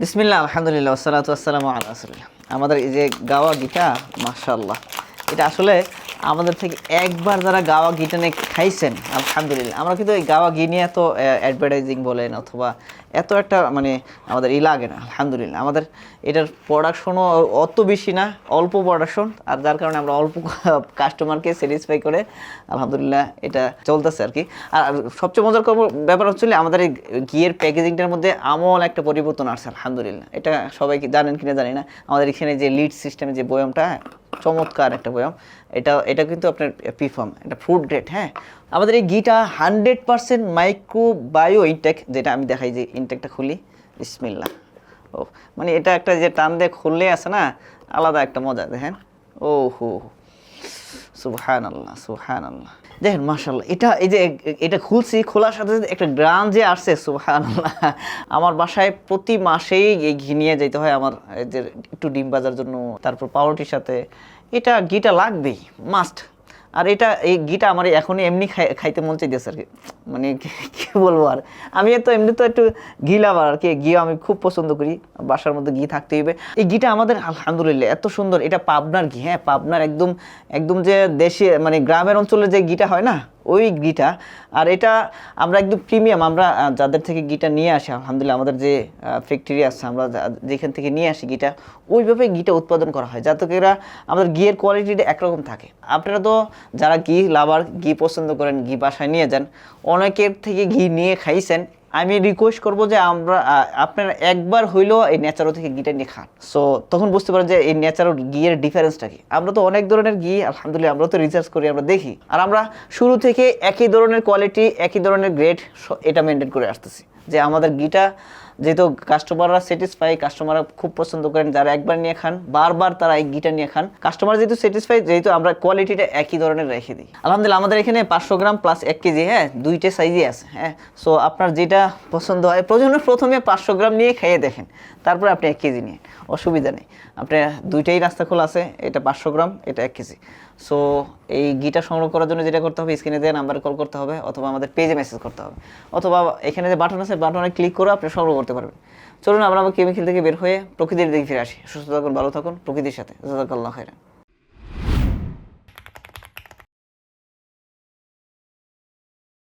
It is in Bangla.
বিসমিল্লাহ আলহামদুলিল্লাহ ওয়াসসালাতু ওয়াসসালামু আলা রাসূলিল্লাহ। আমাদের এই যে গাওয়া ঘিটা মাশাআল্লাহ, এটা আসলে আমাদের থেকে একবার যারা গাওয়া ঘিটা নিয়ে খাইছেন আলহামদুলিল্লাহ। আমরা কিন্তু এই গাওয়া ঘি নিয়ে এত অ্যাডভার্টাইজিং বলেন অথবা এত একটা মানে আমাদের লাগে না আলহামদুলিল্লাহ। আমাদের এটার প্রোডাকশনও অত বেশি না, অল্প প্রোডাকশন, আর যার কারণে আমরা অল্প কাস্টমারকে স্যাটিসফাই করে আলহামদুলিল্লাহ এটা চলতেছে আর কি। আর সবচেয়ে মজার ব্যাপার হচ্ছে আমাদের এই ঘিয়ের প্যাকেজিংটার মধ্যে আমল একটা পরিবর্তন আসছে আলহামদুলিল্লাহ। এটা সবাই জানেন কিনা জানি না, আমাদের এখানে যে লিড সিস্টেমে যে বয়ামটা, চমৎকার একটা বয়াম। এটা কিন্তু আপনার পিফর্ম, এটা ফ্রুট গ্রেড। হ্যাঁ, আমাদের এই ঘিটা 100% মাইক্রোবায়ো ইনটেক, যেটা আমি দেখাই যে ইনটেকটা খুলি বিসমিল্লাহ। ও মানে এটা একটা যে টান দিয়ে খুললে আছে না, আলাদা একটা মজা দেখেন। ও হো সুবহানাল্লাহ সুবহানাল্লাহ, দেখেন মাশাআল্লাহ। এটা এই যে এটা খুলছি, খোলার সাথে সাথে একটা গ্রান যে আসছে সুবহানাল্লাহ। আমার বাসায় প্রতি মাসেই এই ঘি নিয়ে যেতে হয় আমার, যে একটু ডিম ভাজার জন্য, তারপর পাউরুটির সাথে এটা ঘিটা লাগবেই, মাস্ট। আর এই ঘিটা আমার এখনই এমনি খাইতে মন চাইতেছে আর কি, মানে কি বলবো আর। আমি তো এমনি তো একটু ঘি লাভার আর কি, ঘি আমি খুব পছন্দ করি, বাসার মধ্যে ঘি থাকতেই হবে। এই ঘিটা আমাদের আলহামদুলিল্লাহ এত সুন্দর, এটা পাবনার ঘি। হ্যাঁ, পাবনার একদম একদম যে দেশে মানে গ্রামের অঞ্চলে যে ঘিটা হয় না, ওই ঘিটা। আর এটা আমরা একদম প্রিমিয়াম, আমরা যাদের থেকে ঘিটা নিয়ে আসি আলহামদুলিল্লাহ, আমাদের যে ফ্যাক্টরি আছে, আমরা যেখান থেকে নিয়ে আসি ঘিটা, ওইভাবে ঘিটা উৎপাদন করা হয়, যাতে করে আমাদের ঘিয়ের কোয়ালিটিটা একরকম থাকে। আপনারা তো যারা ঘি লাভার, ঘি পছন্দ করেন, ঘি বাসায় নিয়ে যান, অনেকের থেকে ঘি নিয়ে খাইছেন। আমি রিকোয়েস্ট করবো যে আপনারা একবার হইলেও এই ন্যাচারো থেকে ঘিটা নিয়ে খান। সো তখন বুঝতে পারেন যে এই ন্যাচারো ঘিয়ের ডিফারেন্সটা কি। আমরা তো অনেক ধরনের ঘি আলহামদুলিল্লাহ আমরা তো রিসার্চ করি, আমরা দেখি, আর আমরা শুরু থেকে একই ধরনের কোয়ালিটি, একই ধরনের গ্রেড এটা মেনটেন করে আসতেছি, যে আমাদের ঘিটা যেহেতু কাস্টমাররা স্যাটিসফাই, কাস্টমাররা খুব পছন্দ করেন, যারা একবার নিয়ে খান বারবার তারা এই ঘিটা নিয়ে খান। কাস্টমার যেহেতু স্যাটিসফাই, যেহেতু আমরা কোয়ালিটিটা একই ধরনের রেখে দিই আলহামদুলিল্লাহ। আমাদের এখানে 500 গ্রাম প্লাস 1 কেজি, হ্যাঁ, দুইটা সাইজই আছে। হ্যাঁ, সো আপনার যেটা পছন্দ হয় প্রথমে 500 গ্রাম নিয়ে খেয়ে দেখেন, তারপরে আপনি 1 কেজি নিয়ে, অসুবিধা নেই। আপনার দুইটাই রাস্তা খোলা আছে, এটা 500 গ্রাম, এটা 1 কেজি। সো এই ঘিটা সংগ্রহ করার জন্য যেটা করতে হবে, স্ক্রিনে দেওয়া নাম্বারে কল করতে হবে, অথবা আমাদের পেজে মেসেজ করতে হবে, অথবা এখানে যে বাটন আছে বাটনে ক্লিক করে আপনি সংগ্রহ করতে পারবেন। চলুন আমরা কেমিক্যাল থেকে বের হয়ে প্রকৃতির দিকে ফিরে আসি। সুস্থ থাকুন, ভালো থাকুন প্রকৃতির সাথে। জাযাকাল্লাহু খাইরান।